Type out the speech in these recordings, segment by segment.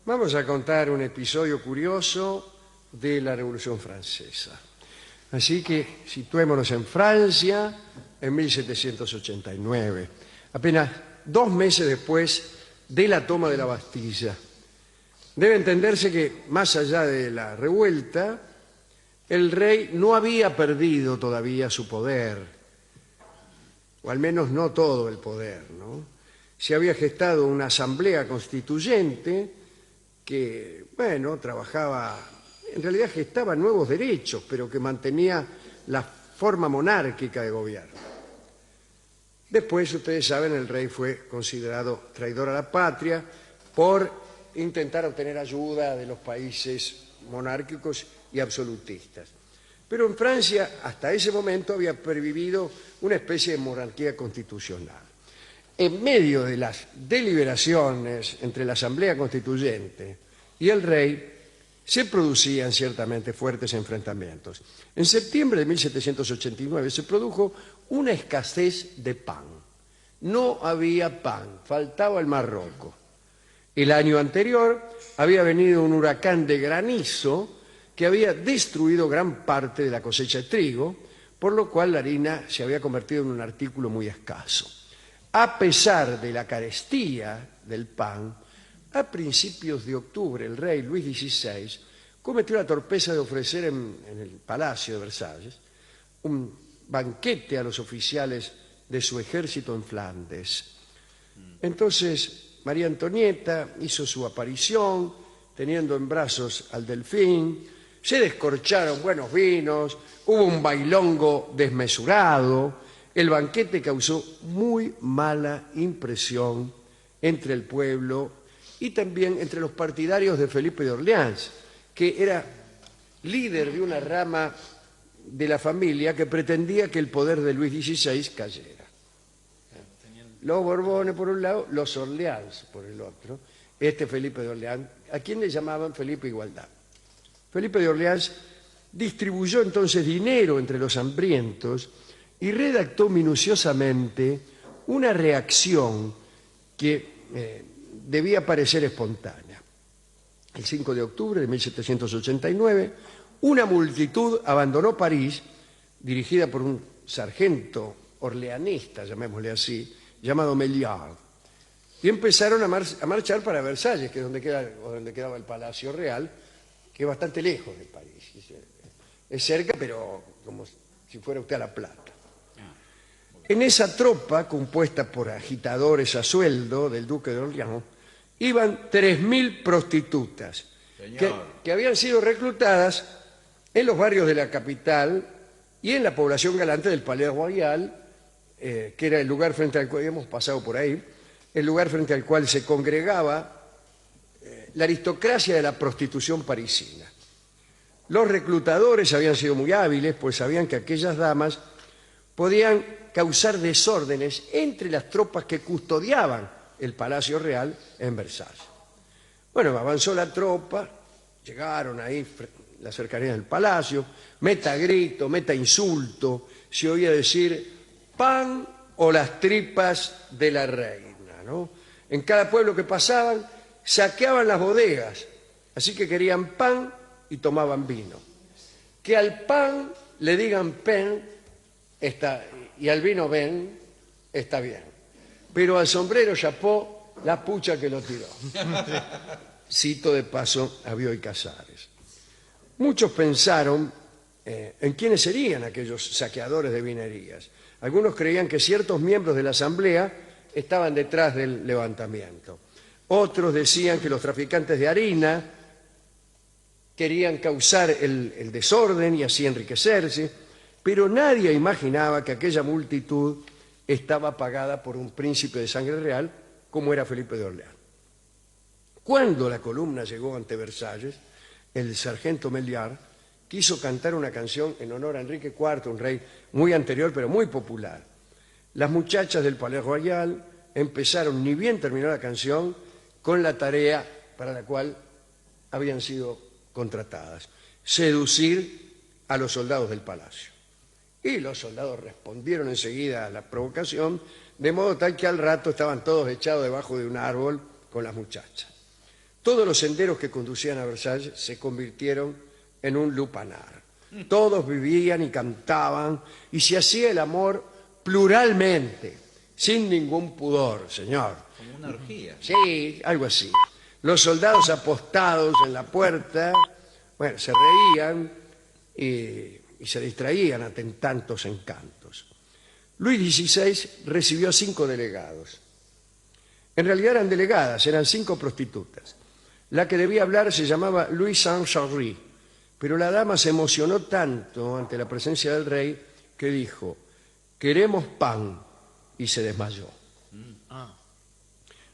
Vamos a contar un episodio curioso de la Revolución Francesa. Así que situémonos en Francia en 1789, apenas 2 meses después de la toma de la Bastilla. Debe entenderse que, más allá de la revuelta, el rey no había perdido todavía su poder, o al menos no todo el poder, ¿no? Se había gestado una asamblea constituyente que, bueno, trabajaba, en realidad gestaba nuevos derechos, pero que mantenía la forma monárquica de gobierno. Después, ustedes saben, el rey fue considerado traidor a la patria por intentar obtener ayuda de los países monárquicos y absolutistas. Pero en Francia, hasta ese momento, había pervivido una especie de monarquía constitucional. En medio de las deliberaciones entre la Asamblea Constituyente y el rey, se producían ciertamente fuertes enfrentamientos. En septiembre de 1789 se produjo una escasez de pan. No había pan, faltaba el Marroco. El año anterior había venido un huracán de granizo que había destruido gran parte de la cosecha de trigo, por lo cual la harina se había convertido en un artículo muy escaso. A pesar de la carestía del pan, a principios de octubre el rey Luis XVI cometió la torpeza de ofrecer en el Palacio de Versalles un banquete a los oficiales de su ejército en Flandes. Entonces María Antonieta hizo su aparición teniendo en brazos al delfín, se descorcharon buenos vinos, hubo un bailongo desmesurado. El banquete causó muy mala impresión entre el pueblo y también entre los partidarios de Felipe de Orleans, que era líder de una rama de la familia que pretendía que el poder de Luis XVI cayera. Los Borbones por un lado, los Orleans por el otro. Felipe de Orleans, a quien le llamaban Felipe Igualdad. Felipe de Orleans distribuyó entonces dinero entre los hambrientos y redactó minuciosamente una reacción que debía parecer espontánea. El 5 de octubre de 1789, una multitud abandonó París, dirigida por un sargento orleanista, llamémosle así, llamado Maillard, y empezaron a marchar para Versalles, que es donde quedaba el Palacio Real, que es bastante lejos de París. Es cerca, pero como si fuera usted a La Plata. En esa tropa, compuesta por agitadores a sueldo del duque de Orleans, iban 3.000 prostitutas que habían sido reclutadas en los barrios de la capital y en la población galante del Palais Royal, que era el lugar frente al cual hemos pasado por ahí, el lugar frente al cual se congregaba la aristocracia de la prostitución parisina. Los reclutadores habían sido muy hábiles, pues sabían que aquellas damas podían causar desórdenes entre las tropas que custodiaban el Palacio Real en Versalles. Bueno, avanzó la tropa, llegaron ahí la cercanía del palacio, meta grito, meta insulto, se oía decir pan o las tripas de la reina, ¿no? En cada pueblo que pasaban saqueaban las bodegas, así que querían pan y tomaban vino. Que al pan le digan pen y al vino ven, está bien. Pero al sombrero chapó la pucha que lo tiró. Cito de paso a Bioy Casares. Muchos pensaron en quiénes serían aquellos saqueadores de vinerías. Algunos creían que ciertos miembros de la asamblea estaban detrás del levantamiento. Otros decían que los traficantes de harina querían causar el desorden y así enriquecerse, pero nadie imaginaba que aquella multitud estaba pagada por un príncipe de sangre real como era Felipe de Orleans. Cuando la columna llegó ante Versalles, el sargento Maillard quiso cantar una canción en honor a Enrique IV, un rey muy anterior pero muy popular. Las muchachas del Palais Royal empezaron, ni bien terminó la canción, con la tarea para la cual habían sido contratadas: seducir a los soldados del palacio. Y los soldados respondieron enseguida a la provocación, de modo tal que al rato estaban todos echados debajo de un árbol con las muchachas. todos los senderos que conducían a Versalles se convirtieron en un lupanar. Todos vivían y cantaban y se hacía el amor pluralmente, sin ningún pudor, señor. Como una orgía. Sí, algo así. Los soldados apostados en la puerta, bueno, se reían y se distraían ante tantos encantos. Luis XVI recibió 5 delegados. En realidad eran delegadas, eran 5 prostitutas. La que debía hablar se llamaba Louise Saint-Charry, pero la dama se emocionó tanto ante la presencia del rey que dijo, queremos pan, y se desmayó.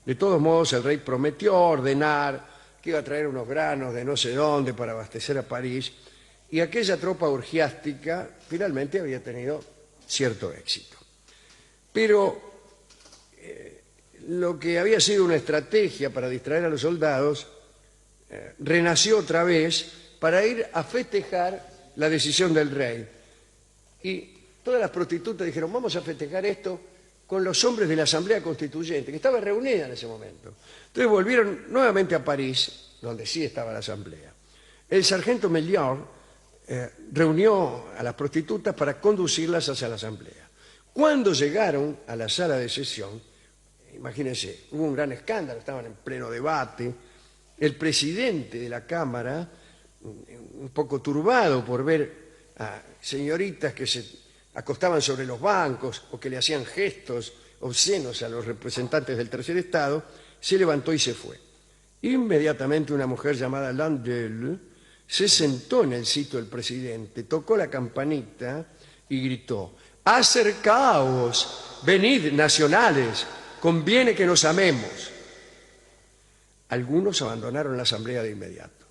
De todos modos, el rey prometió ordenar que iba a traer unos granos de no sé dónde para abastecer a París, y aquella tropa orgiástica finalmente había tenido cierto éxito. Pero lo que había sido una estrategia para distraer a los soldados renació otra vez para ir a festejar la decisión del rey. Y todas las prostitutas dijeron, vamos a festejar esto con los hombres de la Asamblea Constituyente, que estaba reunida en ese momento. Entonces volvieron nuevamente a París, donde sí estaba la Asamblea. El sargento Mellior reunió a las prostitutas para conducirlas hacia la Asamblea. Cuando llegaron a la sala de sesión, imagínense, hubo un gran escándalo, estaban en pleno debate. El presidente de la Cámara, un poco turbado por ver a señoritas que se acostaban sobre los bancos o que le hacían gestos obscenos a los representantes del tercer estado, se levantó y se fue. Inmediatamente una mujer llamada Landelle se sentó en el sitio del presidente, tocó la campanita y gritó, acercaos, venid nacionales, conviene que nos amemos. Algunos abandonaron la asamblea de inmediato,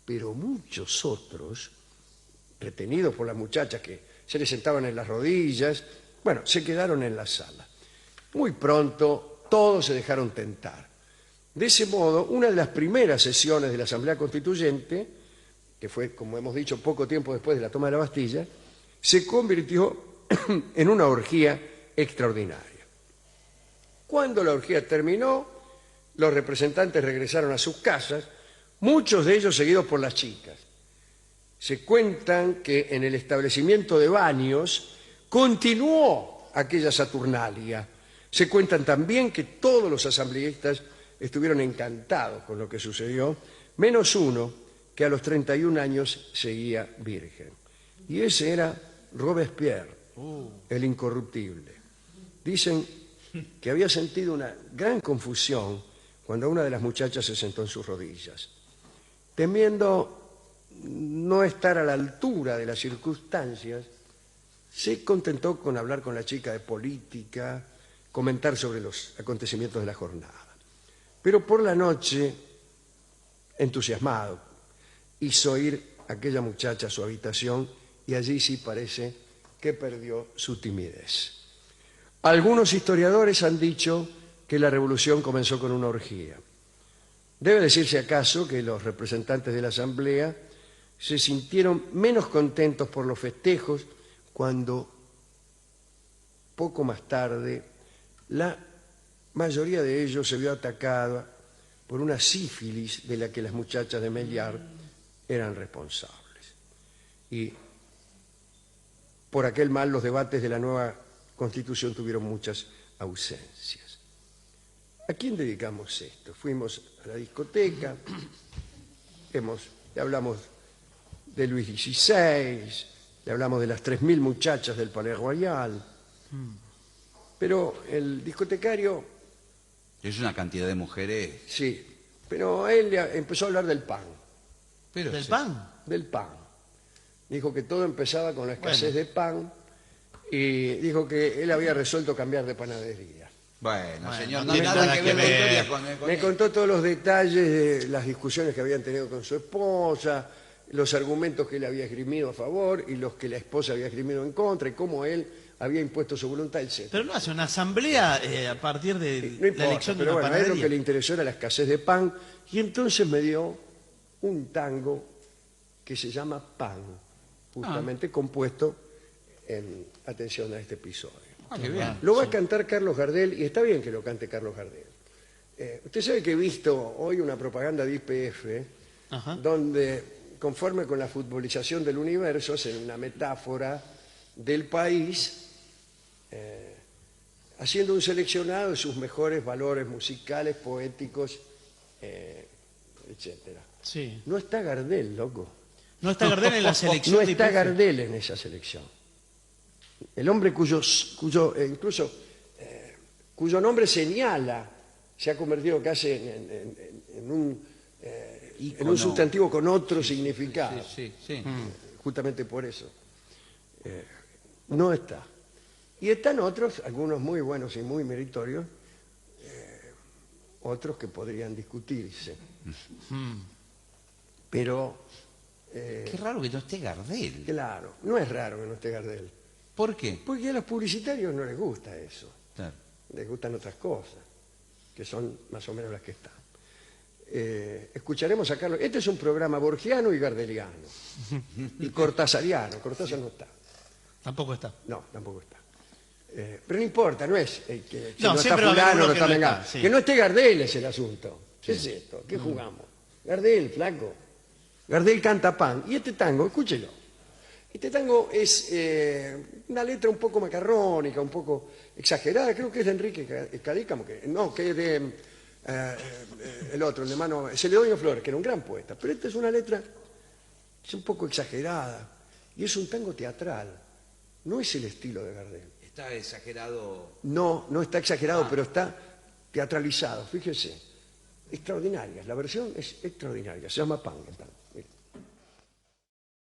pero muchos otros, retenidos por las muchachas que se les sentaban en las rodillas, bueno, se quedaron en la sala. Muy pronto todos se dejaron tentar. De ese modo, una de las primeras sesiones de la Asamblea Constituyente, que fue, como hemos dicho, poco tiempo después de la toma de la Bastilla, se convirtió en una orgía extraordinaria. Cuando la orgía terminó, los representantes regresaron a sus casas, muchos de ellos seguidos por las chicas. Se cuentan que en el establecimiento de baños continuó aquella saturnalia. Se cuentan también que todos los asambleístas estuvieron encantados con lo que sucedió, menos uno que a los 31 años seguía virgen. Y ese era Robespierre, el incorruptible. Dicen que había sentido una gran confusión cuando una de las muchachas se sentó en sus rodillas. Temiendo no estar a la altura de las circunstancias, se contentó con hablar con la chica de política, comentar sobre los acontecimientos de la jornada. Pero por la noche, entusiasmado, hizo ir a aquella muchacha a su habitación y allí sí parece que perdió su timidez. Algunos historiadores han dicho que la revolución comenzó con una orgía. Debe decirse acaso que los representantes de la Asamblea se sintieron menos contentos por los festejos cuando, poco más tarde, la mayoría de ellos se vio atacada por una sífilis de la que las muchachas de Maillard eran responsables. Y por aquel mal los debates de la nueva Constitución tuvieron muchas ausencias. ¿A quién dedicamos esto? Fuimos a la discoteca, le hablamos de Luis XVI, le hablamos de las 3.000 muchachas del Palais Royal, pero el discotecario... Es una cantidad de mujeres. Sí, pero él empezó a hablar del pan. Pero ¿del pan? Del pan. Dijo que todo empezaba con la escasez de pan y dijo que él había resuelto cambiar de panadería. Bueno, señor, no hay nada que ver la historia con Me contó todos los detalles de las discusiones que habían tenido con su esposa, los argumentos que él había esgrimido a favor y los que la esposa había esgrimido en contra, y cómo él había impuesto su voluntad, etc. Pero no hace una asamblea a partir de No importa, la elección de pero una bueno, a él panadería. lo que le interesó era la escasez de pan, y entonces me dio un tango que se llama Pan, justamente compuesto en atención a este episodio. Ah, qué bien. Lo va a cantar Carlos Gardel, y está bien que lo cante Carlos Gardel. Usted sabe que he visto hoy una propaganda de YPF Ajá. donde, conforme con la futbolización del universo, hacen una metáfora del país haciendo un seleccionado de sus mejores valores musicales, poéticos, etcétera. Sí. No está Gardel, loco. No está Gardel en la selección. No de está IPF. Gardel en esa selección. El hombre cuyo nombre señala, se ha convertido casi en un sustantivo con otro significado. Sí, sí, sí. Justamente por eso. No está. Y están otros, algunos muy buenos y muy meritorios, otros que podrían discutirse. Pero, Qué raro que no esté Gardel. claro, no es raro que no esté Gardel. ¿Por qué? Porque a los publicitarios no les gusta eso. Claro. Les gustan otras cosas, que son más o menos las que están. Escucharemos a Carlos. Este es un programa borgiano y gardeliano. Y cortasariano. Cortázar no está. Tampoco está. No, tampoco está. Pero no importa, no es que si No, no está siempre va a haber fulano, uno no que está no Mengano. está, sí. Que no esté Gardel es el asunto. ¿Qué es esto? ¿Qué jugamos? Gardel, flaco. Gardel canta pan. Y este tango, escúchelo. Este tango es una letra un poco macarrónica, un poco exagerada. Creo que es de Enrique Cadícamo, que es de el otro, el de mano, Celedonio Flores, que era un gran poeta. Pero esta es una letra, es un poco exagerada. Y es un tango teatral. No es el estilo de Gardel. Está exagerado. No, no está exagerado, pero está teatralizado. Fíjese. Extraordinaria. La versión es extraordinaria. Se llama Pan el tango.